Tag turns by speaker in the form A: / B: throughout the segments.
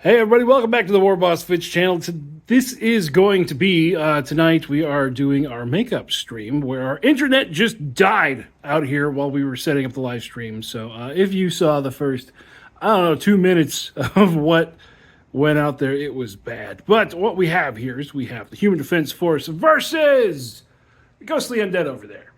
A: Hey everybody, welcome back to the warbossfitz channel. This is going to be, tonight we are doing our makeup stream where our internet just died out here while we were setting up the live stream. So if you saw the first, 2 minutes of what went out there, it was bad. But what we have here is we have the Human Defense Force versus the Ghostly Undead over there.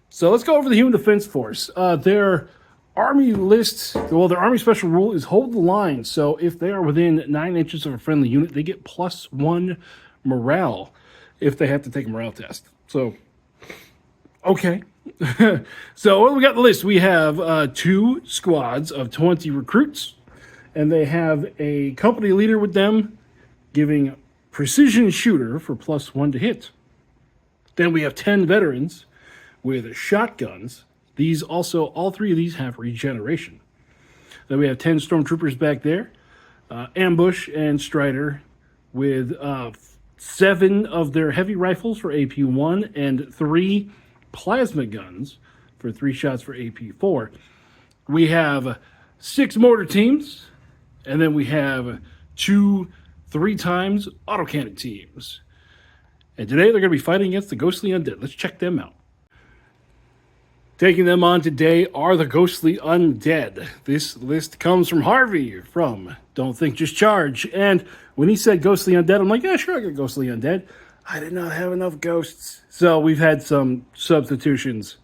A: So let's go over the Human Defense Force. Their Army list, well, their Army special rule is hold the line. So if they are within 9 inches of a friendly unit, they get +1 morale if they have to take a morale test. So, okay. So what we got on the list? We have 2 squads of 20 recruits, and they have a company leader with them giving precision shooter for +1 to hit. Then we have 10 veterans with shotguns. These also, all 3 of these have regeneration. Then we have 10 stormtroopers back there, ambush and strider with 7 of their heavy rifles for AP1 and 3 plasma guns for 3 shots for AP4. We have 6 mortar teams, and then we have 2 3x autocannon teams. And today they're going to be fighting against the Ghostly Undead. Let's check them out. Taking them on today are the Ghostly Undead. This list comes from Harvey from Don't Think Just Charge. And when he said Ghostly Undead, I'm like, yeah, sure, I got Ghostly Undead. I did not have enough ghosts. So we've had some substitutions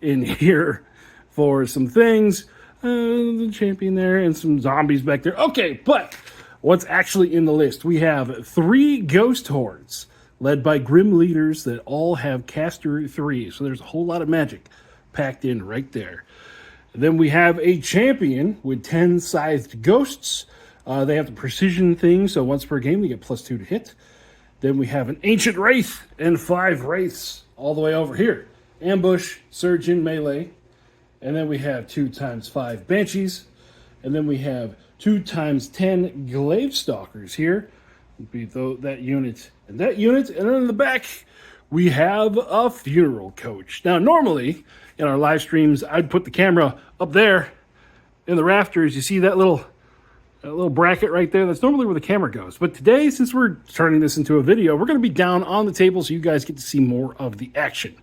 A: in here for some things. The champion there and some zombies back there. Okay, but what's actually in the list? We have 3 ghost hordes led by grim leaders that all have caster 3. So there's a whole lot of magic packed in right there. And then we have a champion with 10 scythed ghosts. They have the precision thing, so once per game they get +2 to hit. Then we have an ancient wraith and 5 wraiths all the way over here. Ambush, surgeon, melee. And then we have 2x5 banshees. And then we have 2x10 glaive stalkers here. Would be that unit and that unit. And then in the back we have a funeral coach. Now normally in our live streams, I'd put the camera up there in the rafters. You see that little bracket right there? That's normally where the camera goes. But today, since we're turning this into a video, we're going to be down on the table so you guys get to see more of the action.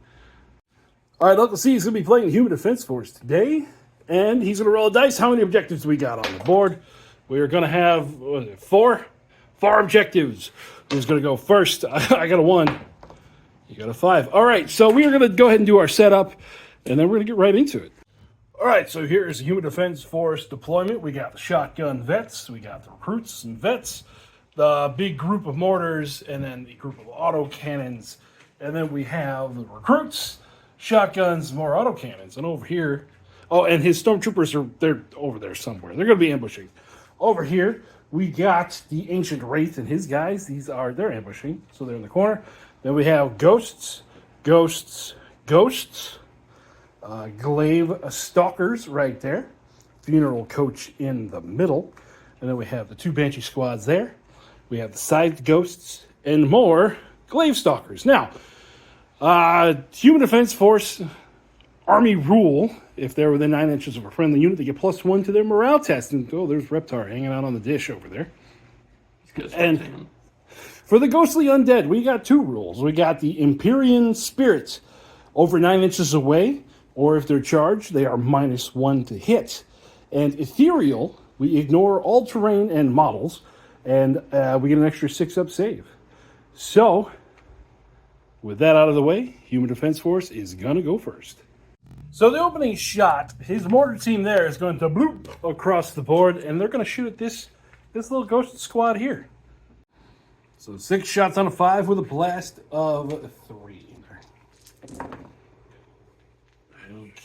A: All right, Uncle C is going to be playing Human Defense Force today, and he's going to roll a dice. How many objectives do we got on the board? We are going to have, 4 objectives. Who's going to go first? I got a 1. You got a 5. All right, so we are going to go ahead and do our setup, and then we're going to get right into it. All right, so here's the Human Defense Force deployment. We got the shotgun vets, we got the recruits and vets, the big group of mortars, and then the group of autocannons. And then we have the recruits, shotguns, more autocannons. And over here, oh, and his stormtroopers they're over there somewhere. They're going to be ambushing. Over here, we got the ancient wraith and his guys. They're ambushing, so they're in the corner. Then we have ghosts, glaive stalkers right there, funeral coach in the middle, and then we have the 2 banshee squads there. We have the scythed ghosts and more glaive stalkers. Now, Human Defense Force Army rule: if they're within 9 inches of a friendly unit, they get +1 to their morale test. And oh, there's Reptar hanging out on the dish over there. And for the Ghostly Undead, we got 2 rules. We got the Empyrean Spirit over 9 inches away, or if they're charged, they are -1 to hit. And Ethereal, we ignore all terrain and models, and we get an extra 6-up save. So, with that out of the way, Human Defense Force is going to go first. So the opening shot, his mortar team there is going to bloop across the board, and they're going to shoot at this little ghost squad here. So 6 shots on a 5 with a blast of 3.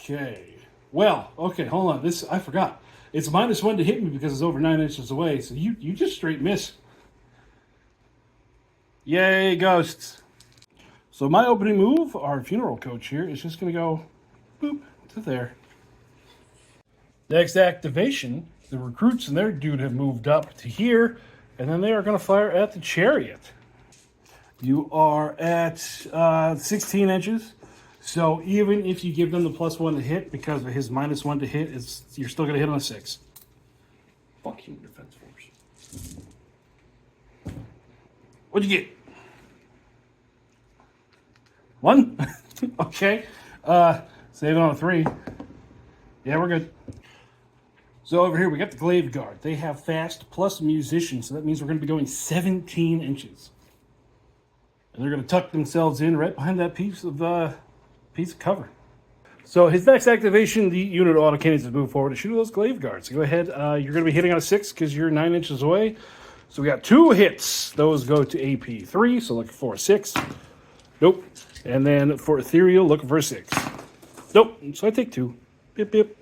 A: Okay. Well, okay, hold on. I forgot. It's -1 to hit me because it's over 9 inches away, so you just straight miss. Yay, ghosts. So my opening move, our funeral coach here, is just going to go boop to there. Next activation, the recruits and their dude have moved up to here, and then they are going to fire at the chariot. You are at 16 inches. So even if you give them the +1 to hit, because of his -1 to hit, you're still going to hit on a 6. Fuck Human Defense Force. What'd you get? One? Okay. Save it on a 3. Yeah, we're good. So over here, we got the Glaive Guard. They have fast plus musician, so that means we're going to be going 17 inches. And they're going to tuck themselves in right behind that piece of cover. So his next activation, the unit autocannons to move forward to shoot those Glaive Guards. So go ahead. You're going to be hitting on a 6 because you're 9 inches away. So we got 2 hits. Those go to AP 3, so looking for a 6. Nope. And then for Ethereal, looking for a 6. Nope. So I take 2. Bip, bip.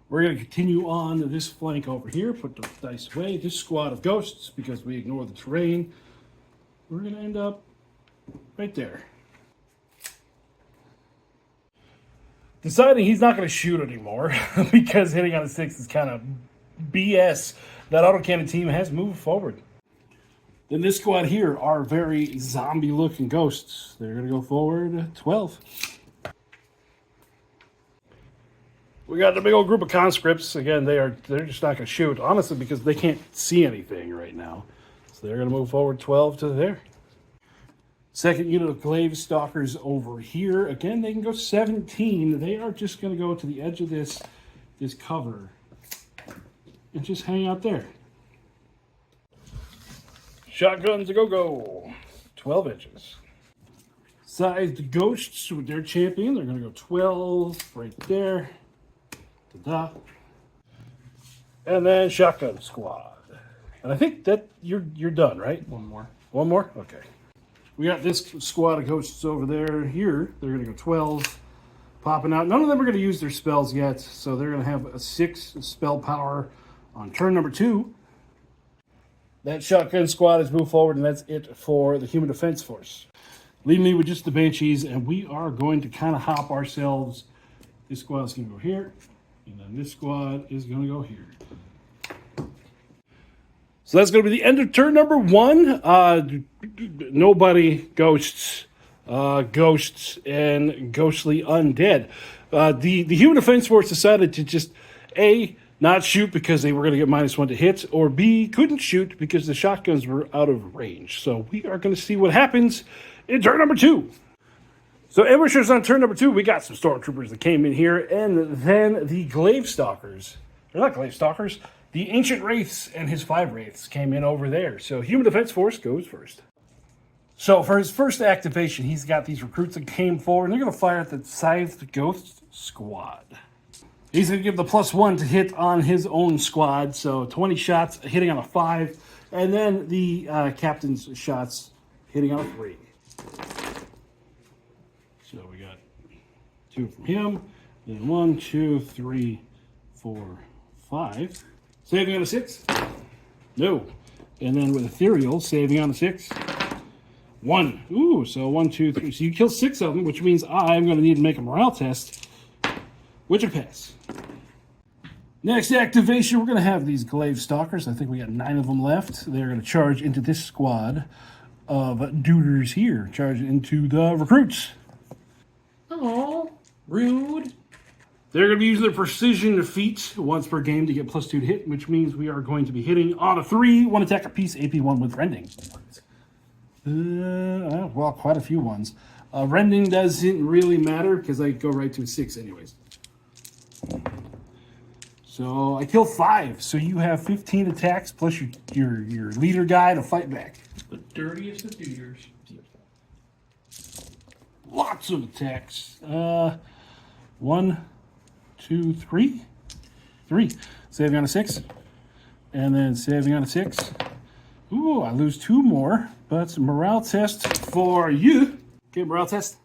A: We're going to continue on this flank over here. Put the dice away. This squad of ghosts, because we ignore the terrain, we're going to end up right there. Deciding he's not going to shoot anymore because hitting on a 6 is kind of BS. That autocannon team has moved forward. Then this squad here are very zombie-looking ghosts. They're going to go forward 12. We got the big old group of conscripts. Again, they're just not going to shoot, honestly, because they can't see anything right now. So they're going to move forward 12 to there. Second unit of Glaive Stalkers over here. Again, they can go 17. They are just going to go to the edge of this cover and just hang out there. Shotguns a go-go. 12 inches. Sized ghosts with their champion. They're going to go 12 right there. Ta-da. And then shotgun squad. And I think that you're done, right?
B: One more.
A: One more? Okay. We got this squad of ghosts over there. Here, they're going to go 12, popping out. None of them are going to use their spells yet, so they're going to have a 6 spell power on turn number 2. That shotgun squad has moved forward, and that's it for the Human Defense Force. Leave me with just the Banshees, and we are going to kind of hop ourselves. This squad is going to go here, and then this squad is going to go here. So that's going to be the end of turn number 1. Nobody ghosts, ghosts, and ghostly undead. The Human Defense Force decided to just, A, not shoot because they were going to get -1 to hit, or B, couldn't shoot because the shotguns were out of range. So we are going to see what happens in turn number 2. So ambushers on turn number 2, we got some stormtroopers that came in here, and then the Glaive Stalkers. They're not Glaive Stalkers. The Ancient Wraiths and his 5 Wraiths came in over there. So Human Defense Force goes first. So for his first activation, he's got these recruits that came forward, and they're going to fire at the Scythed Ghost squad. He's going to give the +1 to hit on his own squad. So 20 shots hitting on a 5. And then the captain's shots hitting on a 3. So we got 2 from him. Then 1, 2, 3, 4, 5. Saving on a 6? No. And then with Ethereal, saving on a 6. 1. Ooh, so 1, 2, 3. So you kill 6 of them, which means I'm going to need to make a morale test, which I pass. Next activation, we're going to have these Glaive Stalkers. I think we got 9 of them left. They're going to charge into this squad of duders here. Charge into the recruits.
B: Oh, rude.
A: They're going to be using their precision feat once per game to get +2 to hit, which means we are going to be hitting on a 3, 1 attack apiece, AP1 with rending. Well, quite a few ones. Rending doesn't really matter because I go right to a 6 anyways. So I kill 5, so you have 15 attacks plus your leader guy to fight back.
B: The dirtiest of duders.
A: Lots of attacks. 1, 2, 3. 3. Saving on a 6. And then saving on a 6. Ooh, I lose 2 more. But morale test for you. Okay, morale test.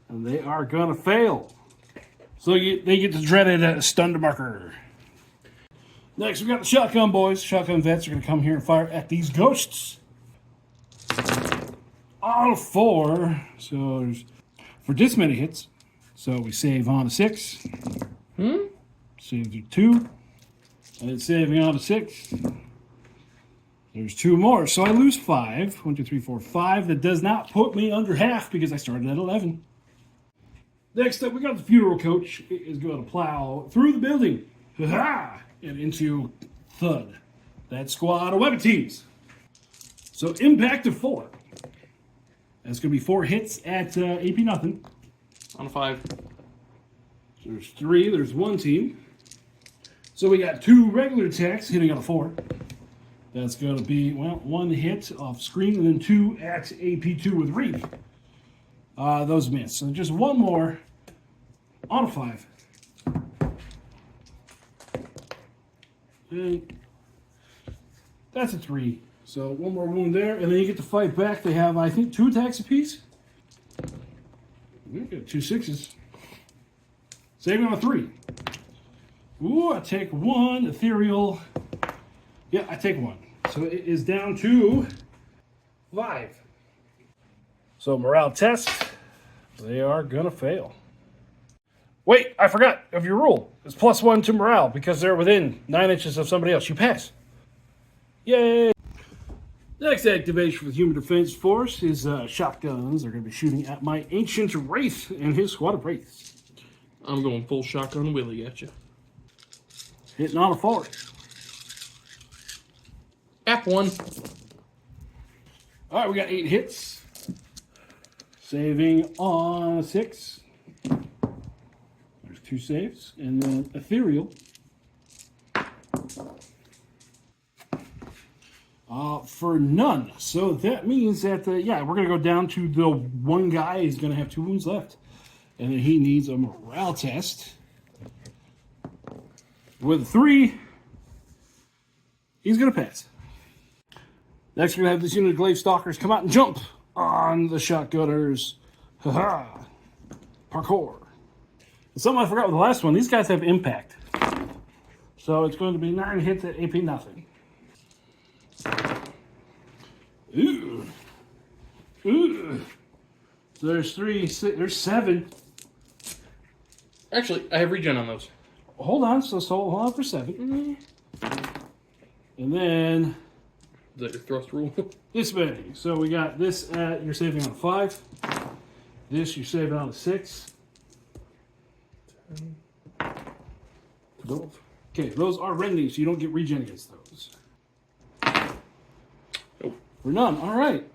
A: And they are going to fail. So they get the dreaded stunned marker. Next, we got the shotgun boys. Shotgun vets are going to come here and fire at these ghosts. On a 4. So there's, for this many hits. So we save on a 6. Save to 2. And then saving on a 6. There's 2 more. So I lose 5. 1, 2, 3, 4, 5. That does not put me under half because I started at 11. Next up, we got the funeral coach. It is going to plow through the building. Ha-ha! And into thud. That squad of weapon teams. So impact of 4. That's going to be 4 hits at AP nothing.
B: On a 5.
A: So there's 3. There's 1 team. So we got 2 regular attacks hitting on a 4. That's going to be, well, 1 hit off screen and then 2 at AP2 with Reed. Those miss. So just 1 more on a 5. And that's a 3. So 1 more wound there, and then you get to fight back. They have, I think, 2 attacks apiece. We got 2 6s. Saving on a 3. Ooh, I take 1 ethereal. Yeah, I take 1. So it is down to 5. So morale test. They are gonna fail. Wait, I forgot of your rule. It's +1 to morale because they're within 9 inches of somebody else. You pass. Yay! Next activation for the Human Defense Force is shotguns. They're going to be shooting at my Ancient Wraith and his squad of Wraiths.
B: I'm going full shotgun Willie at you.
A: Hitting on a 4.
B: App 1.
A: All right, we got 8 hits. Saving on a 6. There's 2 saves. And then Ethereal. For none. So that means that, yeah, we're going to go down to the 1 guy who's going to have 2 wounds left. And then he needs a morale test. With 3, he's going to pass. Next, we're going to have this unit of Glaive Stalkers come out and jump on the shotgunners. Haha. Parkour. And something I forgot with the last one. These guys have impact. So it's going to be 9 hits at AP nothing. Ooh. Ooh. So there's 3, 6, there's 7.
B: Actually, I have regen on those.
A: Hold on, so hold on for 7. And then
B: Is that your thrust rule?
A: this many. So we got this at, you're saving on a 5. This you're saving on a 6. 12. Okay, those are rending, so you don't get regen against those.
B: Nope.
A: For none. All right.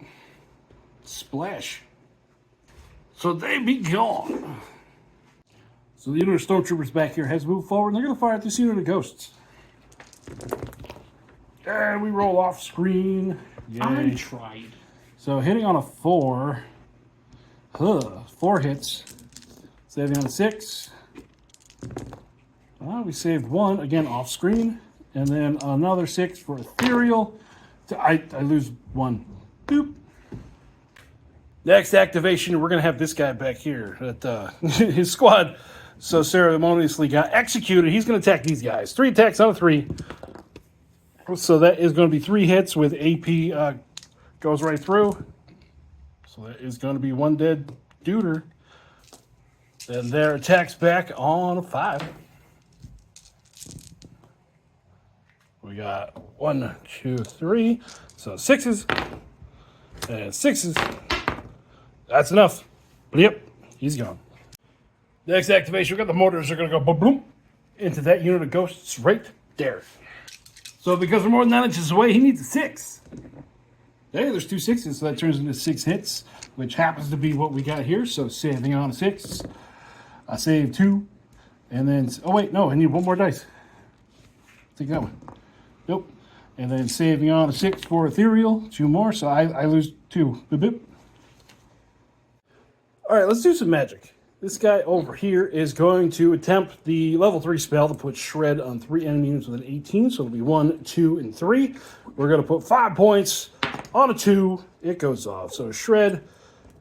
A: Splash. So they be gone. So the unit of stormtroopers back here has moved forward, and they're going to fire at this unit of ghosts. And we roll off screen. Yay.
B: I tried.
A: So hitting on a 4. 4 hits. Saving on a 6. We saved 1, again off screen. And then another 6 for ethereal. I lose 1. Boop. Next activation, we're going to have this guy back here. His squad so ceremoniously got executed. He's going to attack these guys. 3 attacks out of 3. So that is going to be 3 hits with AP goes right through. So that is going to be 1 dead duder. Then their attacks back on a 5. We got 1, 2, 3. So 6s. And 6s. That's enough. But yep, he's gone. Next activation, we got the mortars are going to go boom, boom into that unit of ghosts right there. So because we're more than 9 inches away, he needs a 6. Hey, there's 2 6s, so that turns into 6 hits, which happens to be what we got here. So saving on a 6. I saved 2. And then, oh wait, no, I need 1 more dice. Take that one. Nope. And then saving on a 6 for ethereal. 2 more, so I lose 2. Boop, boop. All right, let's do some magic. This guy over here is going to attempt the level 3 spell to put Shred on 3 enemy units with an 18. So it'll be 1, 2, and 3. We're going to put 5 points on a 2. It goes off. So Shred,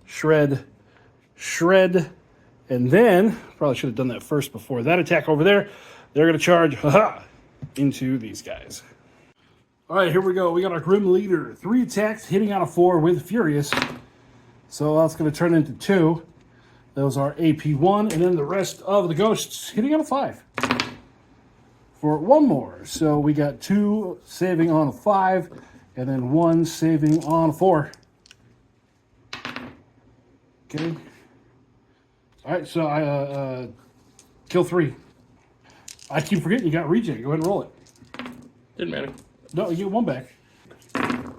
A: Shred, Shred. And then, probably should have done that first before that attack over there. They're going to charge into these guys. All right, here we go. We got our Grim Leader. 3 attacks, hitting on a 4 with Furious. So that's going to turn into 2. Those are AP1, and then the rest of the ghosts hitting on a 5. For 1 more. So we got 2 saving on a 5, and then 1 saving on a 4. Okay. All right, so I kill 3. I keep forgetting you got regen. Go ahead and roll it.
B: Didn't matter.
A: No, you get one back.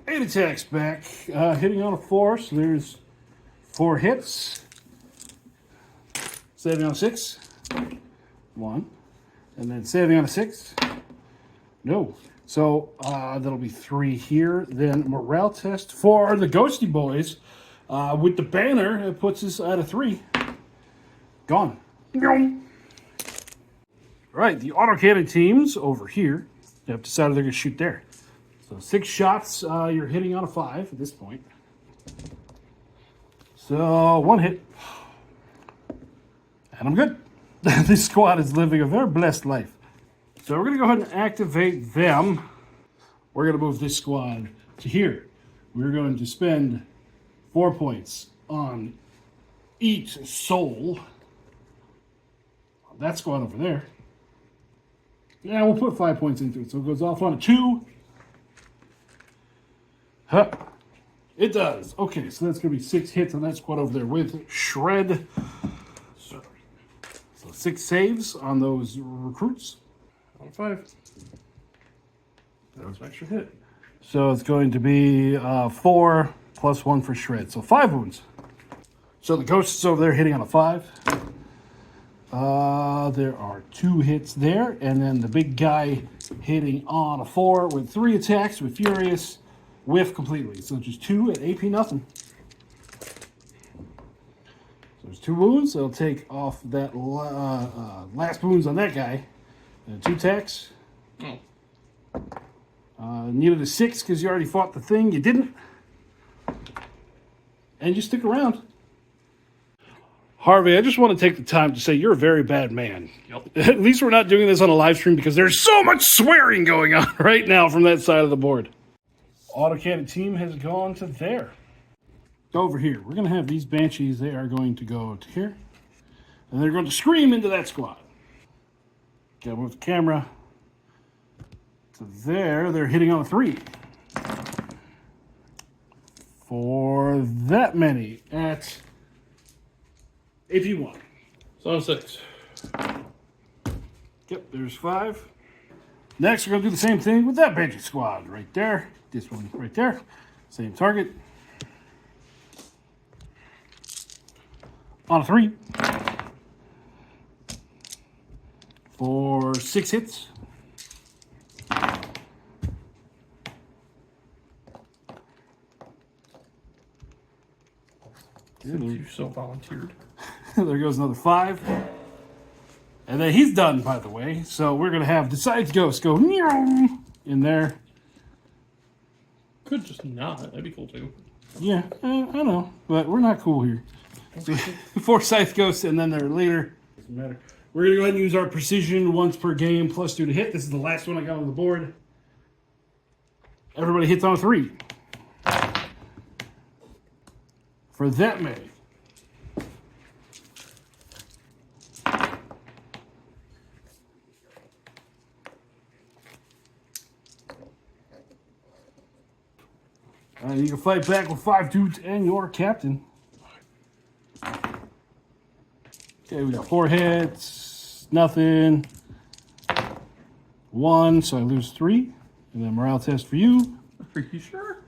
A: 8 attacks back. Hitting on a 4, so there's 4 hits. Saving on a 6. 1. And then saving on a 6. No. So that'll be 3 here. Then morale test for the Ghosty Boys. With the banner, it puts us at a 3. Gone. Right, the autocannon teams over here have decided they're going to shoot there. So 6 shots, you're hitting on a 5 at this point. So 1 hit. And I'm good. This squad is living a very blessed life. So we're going to go ahead and activate them. We're going to move this squad to here. We're going to spend 4 points on each soul. That squad over there. Yeah, we'll put 5 points into it. So it goes off on a 2. Huh. It does. Okay, so that's going to be 6 hits on that squad over there with Shred. So 6 saves on those recruits.
B: On a 5. That was an extra hit.
A: So it's going to be 4 plus 1 for Shred. So 5 wounds. So the ghost is over there hitting on a 5. There are 2 hits there. And then the big guy hitting on a 4 with 3 attacks with Furious. Whiff completely. So just 2 at AP nothing. So there's 2 wounds. That'll take off that last wounds on that guy. And 2 attacks. Needed a 6 because you already fought the thing. You didn't. And you stick around. Harvey, I just want to take the time to say you're a very bad man.
B: Yep.
A: At least we're not doing this on a live stream because there's so much swearing going on right now from that side of the board. Autocannon team has gone to there. Over here. We're going to have these Banshees. They are going to go to here. And they're going to scream into that squad. Gotta move the camera to there. They're hitting on a 3. For that many at AP1.
B: So on a 6.
A: Yep, there's 5. Next, we're going to do the same thing with that Banshee squad right there. This one right there. Same target. On a 3. For 6 hits.
B: You so volunteered.
A: There goes another 5. And then he's done, by the way. So we're going to have Decides Ghost go in there.
B: Could just not. That'd be cool too.
A: Yeah, I know. But we're not cool here. So, Forsyth Ghost, and then they're later. Doesn't matter. We're going to go ahead and use our precision once per game, plus 2 to hit. This is the last one I got on the board. Everybody hits on a 3. For that many. You can fight back with 5 dudes and your captain. Okay, we got 4 hits, nothing. 1, so I lose 3. And then morale test for you.
B: Are you sure?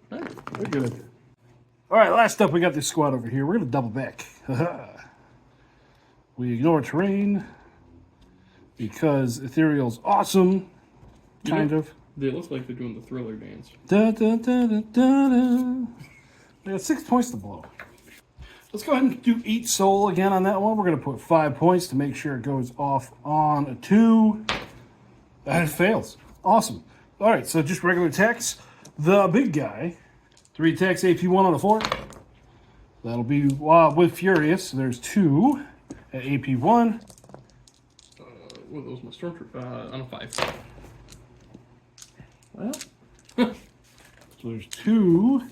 A: Very good. All right, last up, we got this squad over here. We're going to double back. We ignore terrain because Ethereal's awesome, kind of.
B: They look like they're doing the Thriller dance.
A: Da, da, da, da, da, da. We got 6 points to blow. Let's go ahead and do each soul again on that one. We're going to put 5 points to make sure it goes off on a 2. And it fails. Awesome. All right, so just regular attacks. The big guy, 3 attacks, AP1 on a 4. That'll be with Furious. There's 2 at AP1.
B: What are those? My Stormtrooper on a 5. Well,
A: So there's 2,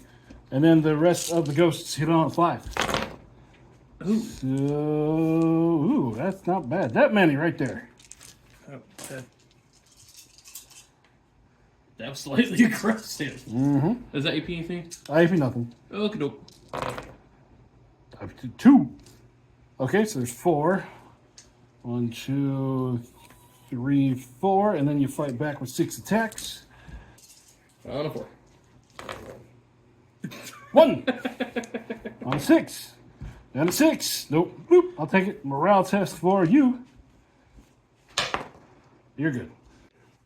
A: and then the rest of the ghosts hit on a 5.
B: Ooh.
A: So, ooh, that's not bad. That many right there.
B: Oh, that was slightly aggressive.
A: Mm-hmm.
B: Is that AP anything?
A: AP nothing.
B: Okay, dope.
A: Up to 2. Okay, so there's 4. 1, 2, 3, 4, and then you fight back with 6 attacks.
B: On a 4.
A: 1. On a 6. And a 6. Nope. Boop. I'll take it. Morale test for you. You're good.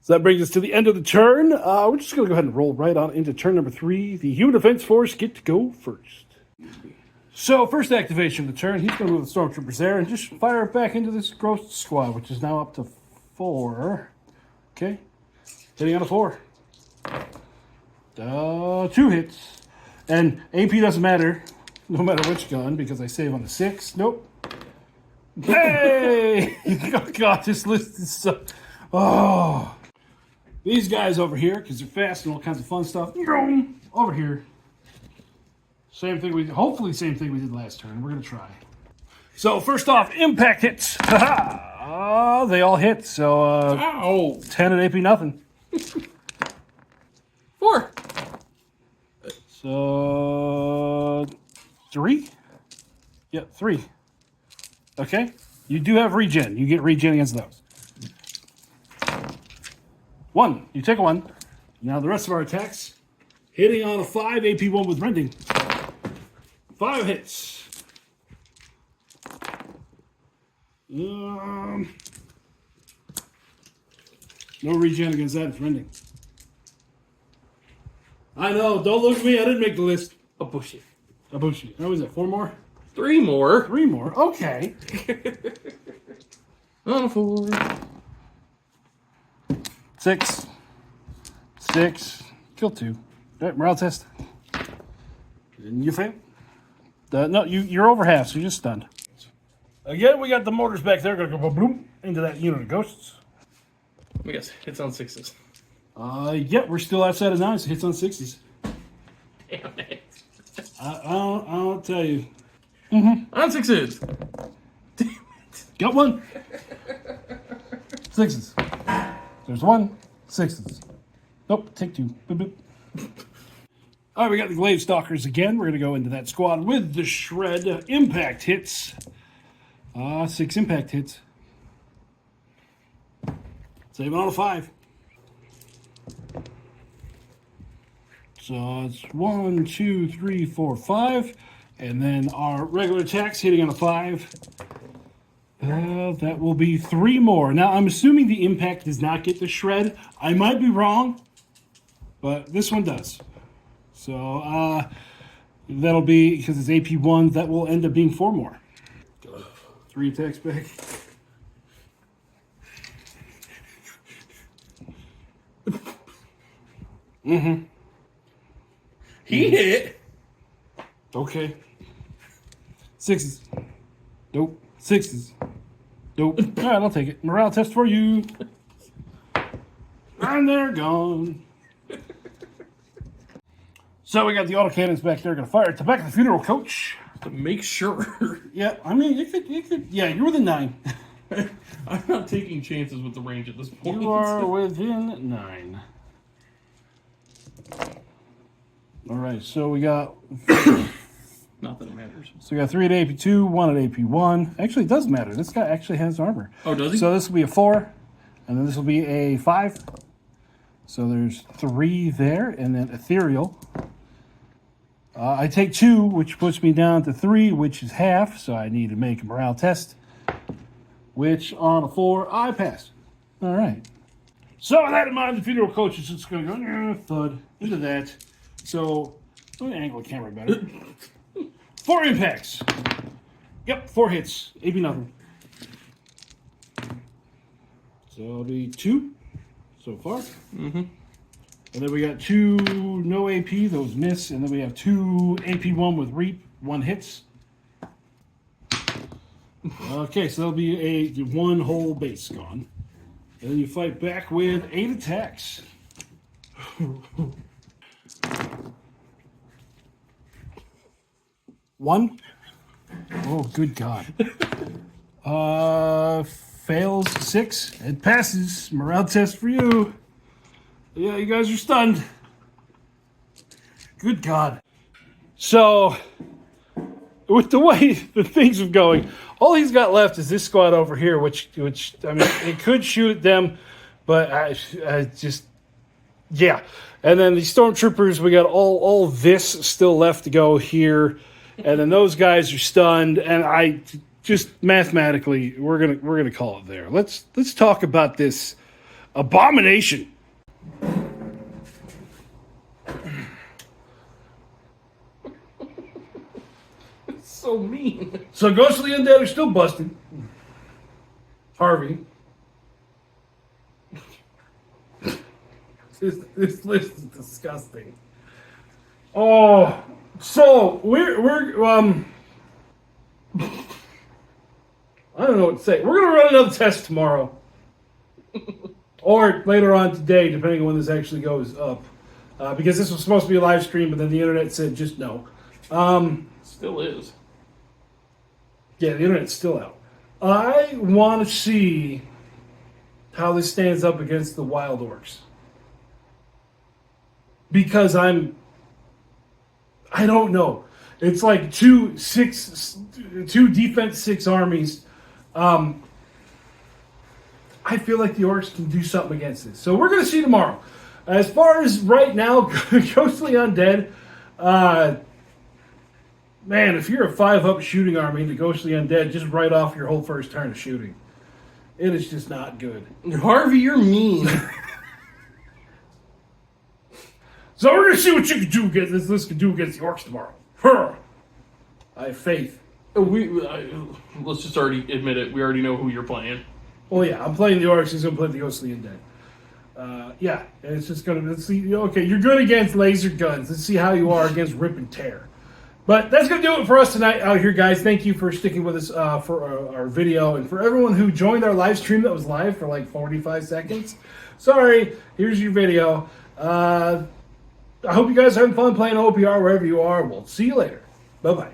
A: So that brings us to the end of the turn. We're just going to go ahead and roll right on into turn number 3. The Human Defense Force get to go first. So, first activation of the turn, he's going to move the Stormtroopers there and just fire it back into this Ghost Squad, which is now up to 4. Okay. Hitting on a 4. 2 hits. And AP doesn't matter, no matter which gun, because I save on the 6. Nope. Hey! Oh, God, this list is so... Oh. These guys over here, because they're fast and all kinds of fun stuff. Over here. Same thing hopefully same thing we did last turn. We're going to try. So, first off, impact hits. They all hit, so 10 at AP nothing.
B: 4.
A: So 3? Yeah, 3. Okay. You do have regen. You get regen against those. 1. You take a 1. Now the rest of our attacks. Hitting on a 5, AP 1 with rending. 5 hits. No regen against that. It's rending. I know. Don't look at me. I didn't make the list.
B: Abushi.
A: Abushi. What was it? 4 more?
B: 3 more.
A: 3 more. Okay.
B: On a 4.
A: 6. 6. Kill 2. All right, morale test. And you fail. No, you're over half, so you're just stunned. Again, we got the mortars back there. Going to go boom into that unit of ghosts.
B: Let me guess. Hits on 6s.
A: Yep, we're still outside of 9, so hits on 60s.
B: Damn it.
A: I'll tell you.
B: On 6s. Damn it.
A: Got 1. 6s. There's 1. 6s. Nope, take 2. Boop, boop. All right, we got the Glaive Stalkers again. We're going to go into that squad with the Shred. Impact hits. 6 impact hits. Save on a 5. So it's 1, 2, 3, 4, 5. And then our regular attacks hitting on a 5. That will be 3 more. Now, I'm assuming the impact does not get the Shred. I might be wrong, but this one does. So that'll be, because it's AP 1, that will end up being 4 more. 3 attacks back.
B: He hit.
A: Okay. 6s. Nope. 6s. Nope. All right, I'll take it. Morale test for you. And they're gone. So we got the autocannons back there going to fire at the back of the funeral coach.
B: To make sure.
A: Yeah, I mean, you could. Yeah, you're within 9.
B: I'm not taking chances with the range at this point.
A: You are within 9. All right, so we got.
B: Not that it matters.
A: So we got 3 at AP 2, 1 at AP 1. Actually, it does matter. This guy actually has armor.
B: Oh, does he?
A: So this will be a 4, and then this will be a 5. So there's 3 there, and then ethereal. I take 2, which puts me down to 3, which is half. So I need to make a morale test, which on a 4 I pass. All right. So with that in mind, the funeral coach is just going to go thud into that. So let me angle the camera better. 4 impacts. Yep, 4 hits. AP nothing. So it'll be 2 so far.
B: Mm-hmm.
A: And then we got 2 no AP, those miss. And then we have 2 AP 1 with reap, 1 hits. Okay, so that'll be a 1 whole base gone. And then you fight back with 8 attacks. 1. Oh, good God. Fails 6. It passes. Morale test for you. Yeah, you guys are stunned. Good God. So, with the way the things are going, all he's got left is this squad over here, which I mean, it could shoot at them, but I just, yeah. And then the stormtroopers, we got all this still left to go here, and then those guys are stunned, and I just mathematically we're gonna call it there. Let's talk about this abomination.
B: So mean.
A: So Ghostly Undead are still busted. Harvey. This list is disgusting. Oh, so we're I don't know what to say. We're gonna run another test tomorrow, or later on today, depending on when this actually goes up, because this was supposed to be a live stream, but then the internet said just no.
B: Still is.
A: Yeah, the internet's still out. I want to see how this stands up against the Wild Orcs. Because I don't know. It's like two defense 6 armies. I feel like the Orcs can do something against this. So we're going to see tomorrow. As far as right now, Ghostly Undead, man, if you're a 5-up shooting army, the Ghostly Undead, just write off your whole first turn of shooting. It is just not good.
B: Harvey, you're mean.
A: So we're going to see what you can do against this list can do against the Orcs tomorrow. I have faith.
B: Let's just already admit it. We already know who you're playing.
A: Well, yeah, I'm playing the Orcs. He's going to play the Ghostly Undead. Yeah, and it's just going to, let's see, okay, you're good against laser guns. Let's see how you are against rip and tear. But that's going to do it for us tonight out here, guys. Thank you for sticking with us for our video. And for everyone who joined our live stream that was live for like 45 seconds, sorry, here's your video. I hope you guys are having fun playing OPR wherever you are. We'll see you later. Bye-bye.